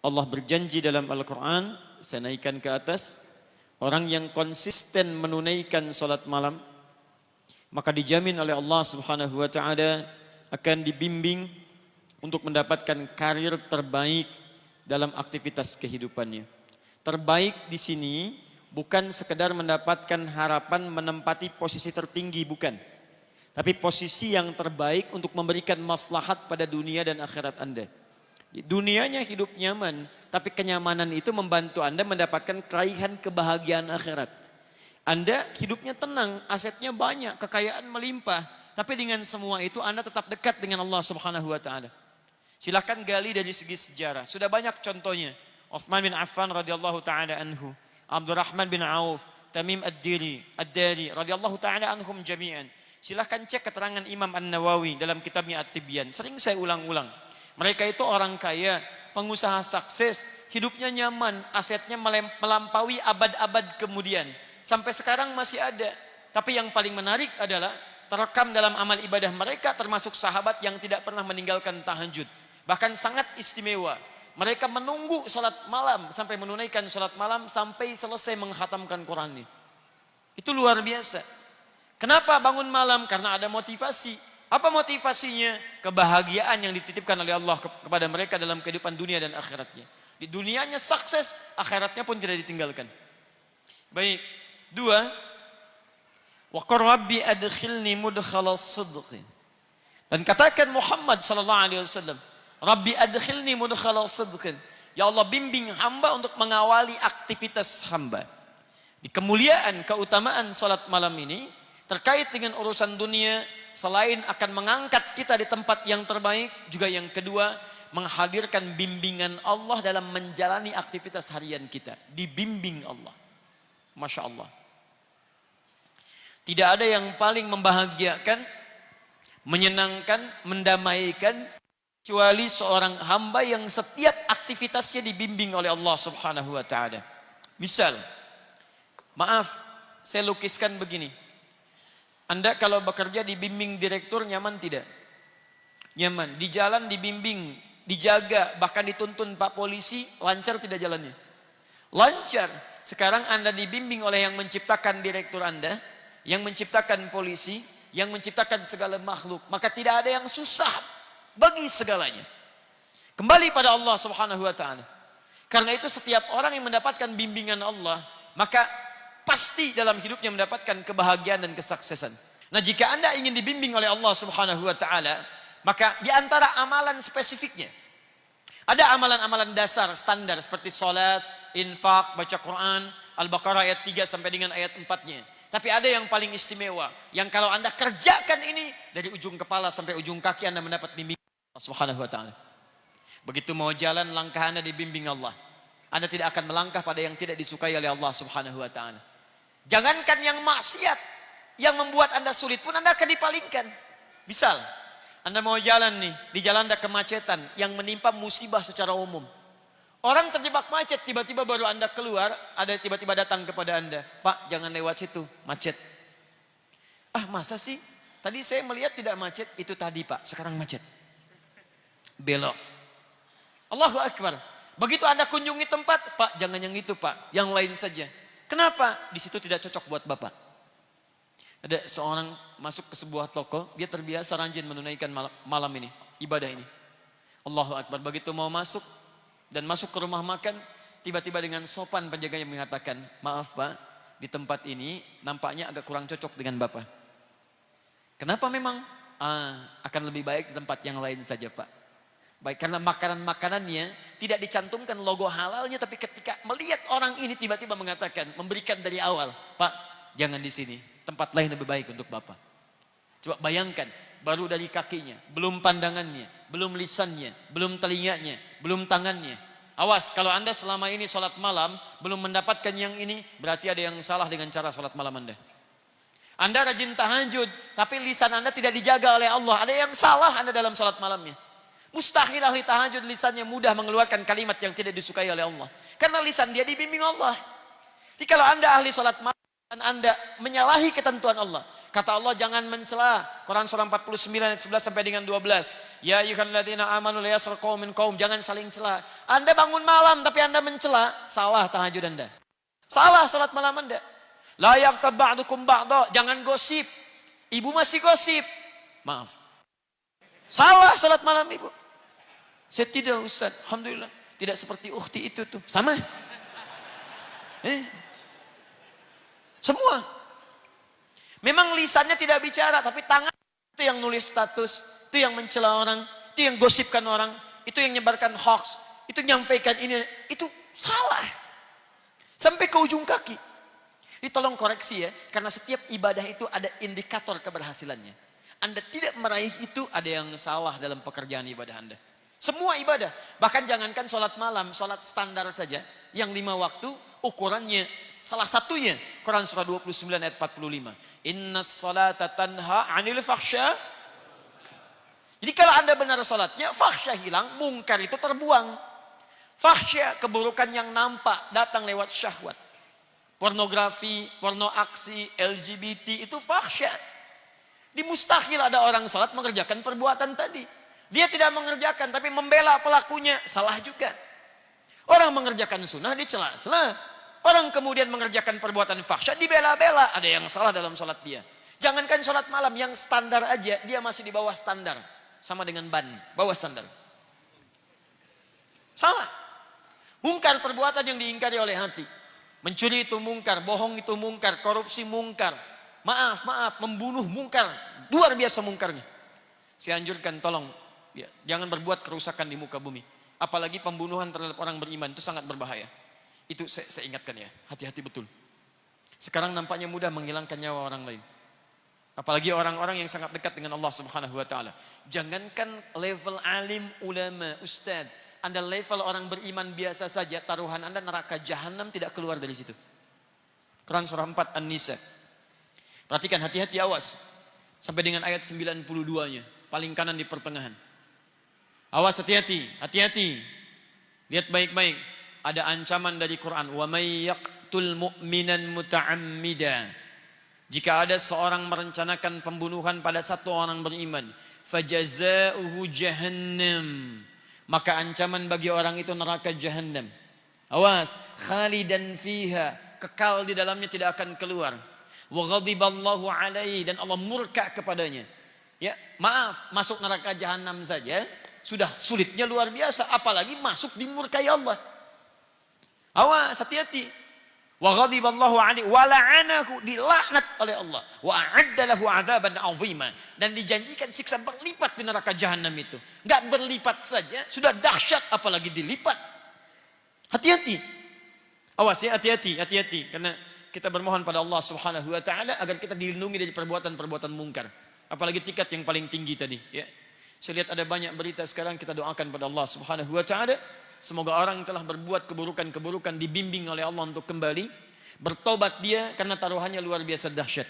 Allah berjanji dalam Al-Quran, saya naikkan ke atas, orang yang konsisten menunaikan salat malam, maka dijamin oleh Allah Subhanahu wa taala akan dibimbing untuk mendapatkan karir terbaik dalam aktivitas kehidupannya. Terbaik di sini bukan sekedar mendapatkan harapan menempati posisi tertinggi, bukan. Tapi posisi yang terbaik untuk memberikan maslahat pada dunia dan akhirat Anda. Dunianya hidup nyaman, tapi kenyamanan itu membantu Anda mendapatkan keraihan kebahagiaan akhirat. Anda hidupnya tenang, asetnya banyak, kekayaan melimpah, tapi dengan semua itu Anda tetap dekat dengan Allah Subhanahu wa taala. Silahkan gali dari segi sejarah. Sudah banyak contohnya. Utsman bin Affan radhiyallahu taala anhu, Abdurrahman bin Auf, Tamim ad-Dari radhiyallahu taala anhum jami'an. Silahkan cek keterangan Imam An-Nawawi dalam kitabnya At-Tibyan. Sering saya ulang-ulang. Mereka itu orang kaya, pengusaha sukses, hidupnya nyaman, asetnya melampaui abad-abad kemudian. Sampai sekarang masih ada. Tapi yang paling menarik adalah terekam dalam amal ibadah mereka termasuk sahabat yang tidak pernah meninggalkan tahajud. Bahkan sangat istimewa. Mereka menunggu salat malam sampai menunaikan salat malam sampai selesai menghatamkan Quran ini. Itu luar biasa. Kenapa bangun malam? Karena ada motivasi. Apa motivasinya? Kebahagiaan yang dititipkan oleh Allah kepada mereka dalam kehidupan dunia dan akhiratnya. Di dunianya sukses, akhiratnya pun tidak ditinggalkan. Baik. 2. Wa qur rabbi adkhilni mudkhalas sidq. Dan katakan Muhammad sallallahu alaihi wasallam, Rabbi adkhilni mudkhalas sidq. Ya Allah, bimbing hamba untuk mengawali aktivitas hamba. Di kemuliaan, keutamaan salat malam ini terkait dengan urusan dunia, selain akan mengangkat kita di tempat yang terbaik, juga yang kedua menghadirkan bimbingan Allah dalam menjalani aktivitas harian kita. Dibimbing Allah. Masya Allah. Tidak ada yang paling membahagiakan, menyenangkan, mendamaikan kecuali seorang hamba yang setiap aktivitasnya dibimbing oleh Allah Subhanahu wa taala. Misal, maaf, saya lukiskan begini. Anda kalau bekerja dibimbing direktur nyaman tidak? Nyaman. Di jalan dibimbing, dijaga, bahkan dituntun Pak Polisi, lancar tidak jalannya? Lancar. Sekarang Anda dibimbing oleh yang menciptakan direktur Anda, yang menciptakan polisi, yang menciptakan segala makhluk. Maka tidak ada yang susah bagi segalanya. Kembali pada Allah Subhanahu wa taala. Karena itu setiap orang yang mendapatkan bimbingan Allah, maka pasti dalam hidupnya mendapatkan kebahagiaan dan kesuksesan. Nah, jika Anda ingin dibimbing oleh Allah Subhanahu wa taala, maka di antara amalan spesifiknya ada amalan-amalan dasar standar seperti salat, infak, baca Quran, Al-Baqarah ayat 3 sampai dengan ayat 4-nya. Tapi ada yang paling istimewa, yang kalau Anda kerjakan ini dari ujung kepala sampai ujung kaki Anda mendapat bimbingan Allah Subhanahu wa taala. Begitu mau jalan, langkah Anda dibimbing Allah. Anda tidak akan melangkah pada yang tidak disukai oleh Allah Subhanahu wa taala. Jangankan yang maksiat, yang membuat Anda sulit pun Anda akan dipalingkan. Misal, Anda mau jalan nih, di jalan ada kemacetan yang menimpa musibah secara umum. Orang terjebak macet, tiba-tiba baru Anda keluar, ada tiba-tiba datang kepada Anda, Pak, jangan lewat situ, macet. Ah, masa sih? Tadi saya melihat tidak macet, itu tadi Pak, sekarang macet. Belok. Allahu Akbar. Begitu Anda kunjungi tempat, Pak, jangan yang itu Pak, yang lain saja. Kenapa? Di situ tidak cocok buat Bapak. Ada seorang masuk ke sebuah toko, dia terbiasa rajin menunaikan malam ini, ibadah ini. Allahu Akbar. Begitu mau masuk dan masuk ke rumah makan, tiba-tiba dengan sopan penjaganya mengatakan, maaf Pak, di tempat ini nampaknya agak kurang cocok dengan Bapak. Kenapa memang? Akan lebih baik di tempat yang lain saja Pak. Baik, karena makanan-makanannya tidak dicantumkan logo halalnya, tapi ketika melihat orang ini tiba-tiba mengatakan, memberikan dari awal, Pak, jangan di sini, tempat lain lebih baik untuk Bapak. Coba bayangkan, baru dari kakinya, belum pandangannya, belum lisannya, belum telinganya, belum tangannya. Awas, kalau Anda selama ini sholat malam belum mendapatkan yang ini, berarti ada yang salah dengan cara sholat malam Anda. Anda rajin tahajud, tapi lisan Anda tidak dijaga oleh Allah. Ada yang salah Anda dalam sholat malamnya. Mustahil ahli tahajud lisannya mudah mengeluarkan kalimat yang tidak disukai oleh Allah. Karena lisan dia dibimbing Allah. Jadi kalau Anda ahli sholat malam dan Anda menyalahi ketentuan Allah, Kata Allah jangan mencela. Quran surah 49 ayat 11 sampai dengan 12. Ya ayyuhalladzina amanu la yaskhar qaumun min qaum, jangan saling cela. Anda bangun malam tapi Anda mencela, salah tahajud Anda. Salah salat malam Anda. La yaghtab ba'dukum ba'dha, jangan gosip. Ibu masih gosip. Maaf. Salah salat malam ibu. Saya tidak Ustaz, alhamdulillah. Tidak seperti ukhti itu tuh. Sama. Semua. Memang lisannya tidak bicara, tapi tangan itu yang nulis status, itu yang mencela orang, itu yang gosipkan orang, itu yang menyebarkan hoax, itu nyampaikan ini, itu salah. Sampai ke ujung kaki. Ini tolong koreksi ya, karena setiap ibadah itu ada indikator keberhasilannya. Anda tidak meraih itu, ada yang salah dalam pekerjaan ibadah Anda. Semua ibadah, bahkan jangankan sholat malam, sholat standar saja, yang 5 waktu, ukurannya salah satunya Quran surah 29 ayat 45. Innas salata tanha 'anil fahsya. Jadi kalau Anda benar salatnya, fahsya hilang, mungkar itu terbuang. Fahsya keburukan yang nampak datang lewat syahwat. Pornografi, porno aksi, LGBT itu fahsya. Di mustahil ada orang salat mengerjakan perbuatan tadi. Dia tidak mengerjakan tapi membela pelakunya, salah juga. Orang mengerjakan sunnah dicela-cela. Orang kemudian mengerjakan perbuatan fahsya dibela-bela. Ada yang salah dalam sholat dia. Jangankan sholat malam yang standar aja, dia masih di bawah standar. Sama dengan ban, bawah standar. Salah. Mungkar perbuatan yang diingkari oleh hati. Mencuri itu mungkar, bohong itu mungkar, korupsi mungkar. Maaf, membunuh mungkar. Luar biasa mungkarnya. Saya anjurkan tolong, ya, jangan berbuat kerusakan di muka bumi. Apalagi pembunuhan terhadap orang beriman, itu sangat berbahaya. Itu saya ingatkan ya, hati-hati betul. Sekarang nampaknya mudah menghilangkan nyawa orang lain. Apalagi orang-orang yang sangat dekat dengan Allah Subhanahu wa taala. Jangankan level alim, ulama, ustaz, Anda level orang beriman biasa saja, taruhan Anda neraka jahanam tidak keluar dari situ. Quran surah 4 An-Nisa. Perhatikan, hati-hati, awas. Sampai dengan ayat 92-nya, paling kanan di pertengahan. Awas, hati-hati, hati-hati. Lihat baik-baik. Ada ancaman dari Quran, wa may yaqtul mu'minan muta'ammida. Jika ada seorang merencanakan pembunuhan pada satu orang beriman, fajazauhu jahannam, maka ancaman bagi orang itu neraka jahannam. Awas, khalidan fiha, kekal di dalamnya tidak akan keluar. Wa ghadiballahu alaihi, dan Allah murka kepadanya. Ya, maaf, masuk neraka jahannam saja sudah sulitnya luar biasa, apalagi masuk dimurkai Allah. Awas, hati-hati. Wa ghadiballahu alaihi wa la'anahu, dilaknat oleh Allah. Wa a'adda lahu 'adzaban 'azima, dan dijanjikan siksa berlipat di neraka jahanam itu. Enggak berlipat saja, sudah dahsyat apalagi dilipat. Hati-hati. Awas ya, hati-hati, hati-hati, karena kita bermohon pada Allah Subhanahu wa taala agar kita dilindungi dari perbuatan-perbuatan mungkar. Apalagi tingkat yang paling tinggi tadi, ya. Saya lihat ada banyak berita sekarang, kita doakan pada Allah Subhanahu wa taala. Semoga orang yang telah berbuat keburukan-keburukan dibimbing oleh Allah untuk kembali. Bertobat dia karena taruhannya luar biasa dahsyat.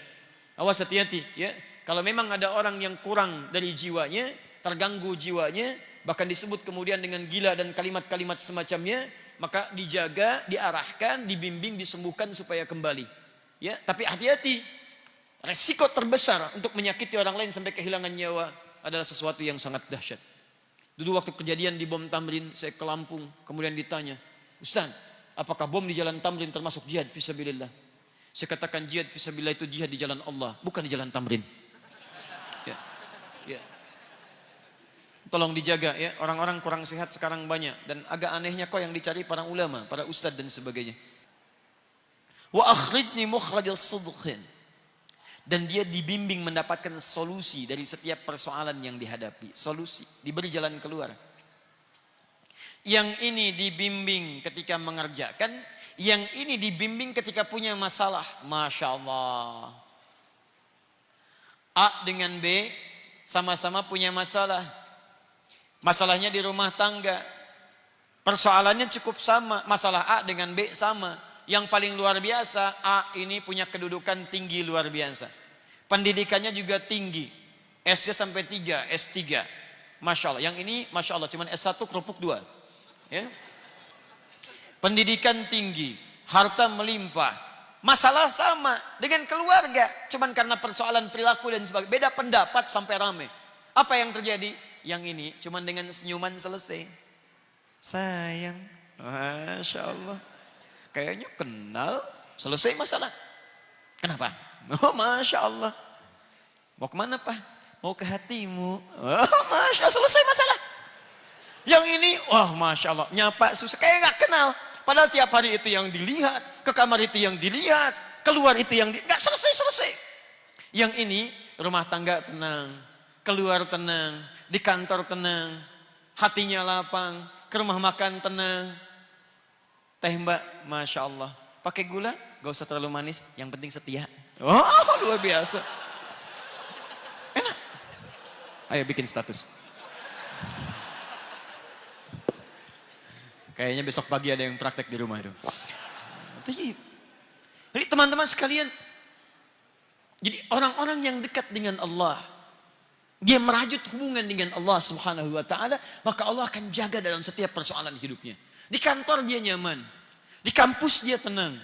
Awas, hati-hati ya. Kalau memang ada orang yang kurang dari jiwanya, terganggu jiwanya, bahkan disebut kemudian dengan gila dan kalimat-kalimat semacamnya, maka dijaga, diarahkan, dibimbing, disembuhkan supaya kembali. Ya, tapi hati-hati. Resiko terbesar untuk menyakiti orang lain sampai kehilangan nyawa adalah sesuatu yang sangat dahsyat. Dulu waktu kejadian di bom Tamrin, saya ke Lampung, kemudian ditanya, Ustaz, apakah bom di jalan Tamrin termasuk jihad fisabilillah? Saya katakan jihad fisabilillah itu jihad di jalan Allah, bukan di jalan Tamrin. Ya, ya. Tolong dijaga ya, orang-orang kurang sehat sekarang banyak, dan agak anehnya kok yang dicari para ulama, para ustadz dan sebagainya. Wa akhrijni mukhrajal sidqin. Dan dia dibimbing mendapatkan solusi dari setiap persoalan yang dihadapi. Solusi, diberi jalan keluar. Yang ini dibimbing ketika mengerjakan, yang ini dibimbing ketika punya masalah. Masya Allah. A dengan B sama-sama punya masalah. Masalahnya di rumah tangga. Persoalannya cukup sama. Masalah A dengan B sama. Yang paling luar biasa, A ini punya kedudukan tinggi luar biasa. Pendidikannya juga tinggi. S-nya sampai 3, S3. Masya Allah. Yang ini Masya Allah cuma S1 kerupuk 2. Ya. Pendidikan tinggi, harta melimpah, Masalah sama dengan keluarga. Cuman karena persoalan perilaku dan sebagainya. Beda pendapat sampai rame. Apa yang terjadi? Yang ini cuman dengan senyuman selesai. Sayang. Masya Allah. Kayaknya kenal. Selesai masalah. Kenapa? Oh Masya Allah. Mau kemana Pak? Mau ke hatimu. Oh Masya Allah. Selesai masalah. Yang ini, wah Masya Allah. Nyapa susah. Kayak gak kenal. Padahal tiap hari itu yang dilihat, ke kamar itu yang dilihat, keluar itu yang nggak selesai. Yang ini rumah tangga tenang, keluar tenang, di kantor tenang, hatinya lapang, ke rumah makan tenang. Teh Mbak, Masya Allah. Pakai gula, gak usah terlalu manis, yang penting setia. Oh luar biasa. Enak. Ayo bikin status. Kayaknya besok pagi ada yang praktek di rumah itu. Jadi teman-teman sekalian, jadi orang-orang yang dekat dengan Allah, dia merajut hubungan dengan Allah Subhanahu wa taala, maka Allah akan jaga dalam setiap persoalan hidupnya. Di kantor dia nyaman, di kampus dia tenang.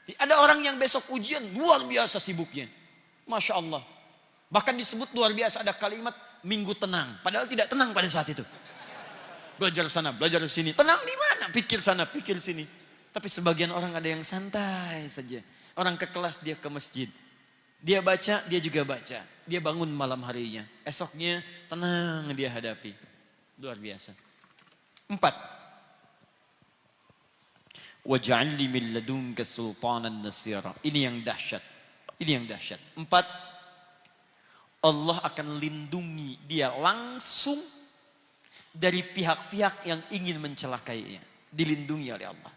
Ada orang yang besok ujian luar biasa sibuknya. Masya Allah. Bahkan disebut luar biasa ada kalimat minggu tenang, padahal tidak tenang pada saat itu. Belajar sana, belajar sini. Tenang di mana? Pikir sana, pikir sini. Tapi sebagian orang ada yang santai saja. Orang ke kelas, dia ke masjid. Dia baca, dia juga baca. Dia bangun malam harinya. Esoknya tenang dia hadapi. Luar biasa. 4. Waj'alni min ladunka sultanan nasira. Ini yang dahsyat. Ini yang dahsyat. 4. Allah akan lindungi dia langsung dari pihak-pihak yang ingin mencelakainya. Dilindungi oleh Allah.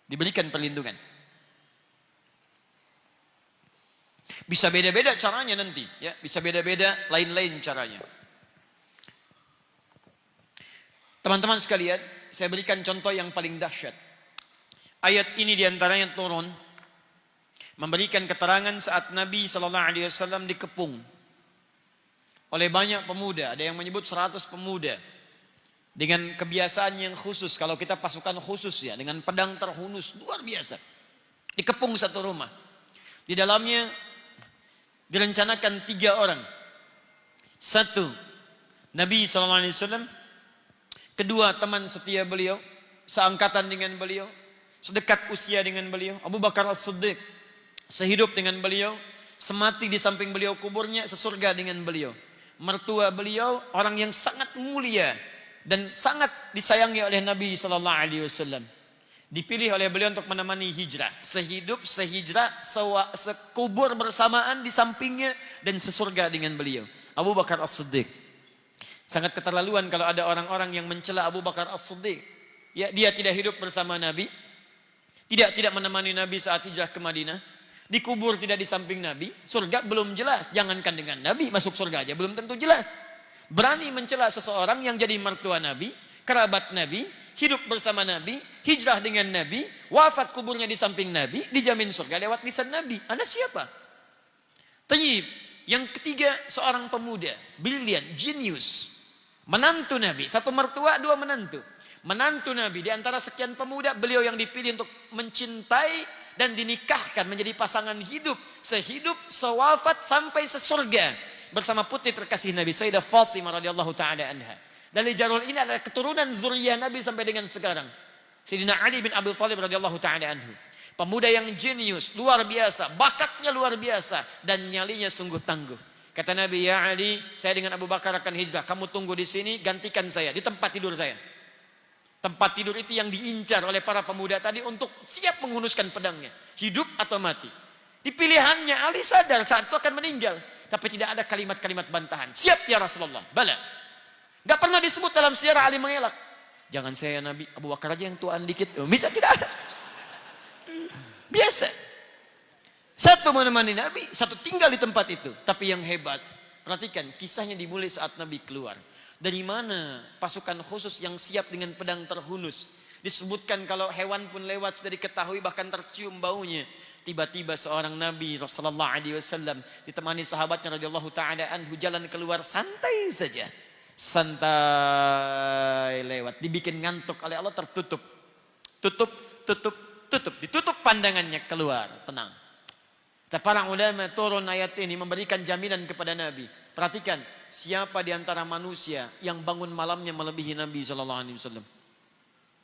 Diberikan perlindungan. Bisa beda-beda caranya nanti. Ya, bisa beda-beda lain-lain caranya. Teman-teman sekalian, saya berikan contoh yang paling dahsyat. Ayat ini diantaranya turun memberikan keterangan saat Nabi SAW dikepung oleh banyak pemuda. Ada yang menyebut 100 pemuda. Dengan kebiasaan yang khusus. Kalau kita pasukan khusus ya. Dengan pedang terhunus. Luar biasa. Dikepung satu rumah. Di dalamnya direncanakan 3 orang. 1. Nabi SAW. 2. Teman setia beliau. Seangkatan dengan beliau. Sedekat usia dengan beliau. Abu Bakar As-Siddiq. Sehidup dengan beliau. Semati di samping beliau kuburnya. Sesurga dengan beliau. Mertua beliau orang yang sangat mulia dan sangat disayangi oleh Nabi SAW. Dipilih oleh beliau untuk menemani hijrah, sehidup, sehijrah, sekubur bersamaan di sampingnya dan sesurga dengan beliau. Abu Bakar As-Siddiq. Sangat keterlaluan kalau ada orang-orang yang mencela Abu Bakar As-Siddiq. Ya, dia tidak hidup bersama Nabi, tidak menemani Nabi saat hijrah ke Madinah. Dikubur tidak di samping Nabi, surga belum jelas. Jangankan dengan Nabi, masuk surga aja belum tentu jelas. Berani mencela seseorang yang jadi mertua Nabi, kerabat Nabi, hidup bersama Nabi, hijrah dengan Nabi, wafat kuburnya di samping Nabi, dijamin surga lewat lisan Nabi. Anda siapa? Tayyib. Yang ketiga, seorang pemuda, brilian, jenius. Menantu Nabi, 1 mertua, 2 menantu. Menantu Nabi, di antara sekian pemuda, beliau yang dipilih untuk mencintai dan dinikahkan menjadi pasangan hidup, sehidup, sewafat sampai sesurga bersama putri terkasih Nabi Sayyidah Fatimah radhiyallahu taala anha. Dari Jarul ini adalah keturunan zuriyah Nabi sampai dengan sekarang. Sayyidina Ali bin Abi Thalib radhiyallahu taala anhu. Pemuda yang jenius, luar biasa, bakatnya luar biasa dan nyalinya sungguh tangguh. Kata Nabi, "Ya Ali, saya dengan Abu Bakar akan hijrah. Kamu tunggu di sini, gantikan saya di tempat tidur saya." Tempat tidur itu yang diincar oleh para pemuda tadi untuk siap menghunuskan pedangnya. Hidup atau mati. Di pilihannya Ali sadar saat itu akan meninggal. Tapi tidak ada kalimat-kalimat bantahan. Siap ya Rasulullah. Bala. Gak pernah disebut dalam sejarah Ali mengelak. Jangan saya Nabi, Abu Bakar aja yang tuaan dikit. Bisa tidak ada. Biasa. 1 menemani Nabi, 1 tinggal di tempat itu. Tapi yang hebat, perhatikan kisahnya dimulai saat Nabi keluar. Dari mana pasukan khusus yang siap dengan pedang terhunus? Disebutkan kalau hewan pun lewat sudah diketahui bahkan tercium baunya. Tiba-tiba seorang Nabi Rasulullah SAW ditemani sahabatnya radhiyallahu taala anhu jalan keluar santai saja. Santai lewat. Dibikin ngantuk oleh Allah tertutup. Tutup. ditutup pandangannya, keluar, tenang. Para ulama turun ayat ini memberikan jaminan kepada Nabi. Perhatikan, siapa di antara manusia yang bangun malamnya melebihi Nabi SAW.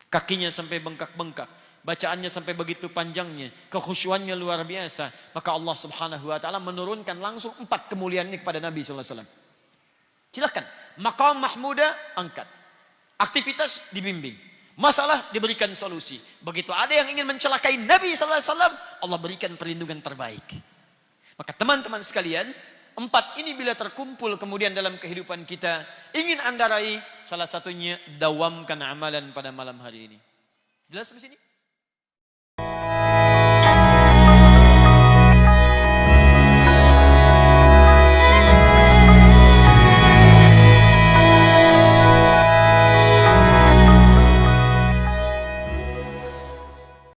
Kakinya sampai bengkak-bengkak, bacaannya sampai begitu panjangnya, kekhusyuannya luar biasa. Maka Allah Subhanahu Wa Taala menurunkan langsung 4 kemuliaan ini kepada Nabi SAW. Silakan, maqam mahmuda angkat, aktivitas dibimbing, masalah diberikan solusi. Begitu ada yang ingin mencelakai Nabi SAW, Allah berikan perlindungan terbaik. Maka teman-teman sekalian, 4 ini bila terkumpul kemudian dalam kehidupan kita, ingin Anda raih, salah satunya dawamkan amalan pada malam hari ini. Jelas di sini?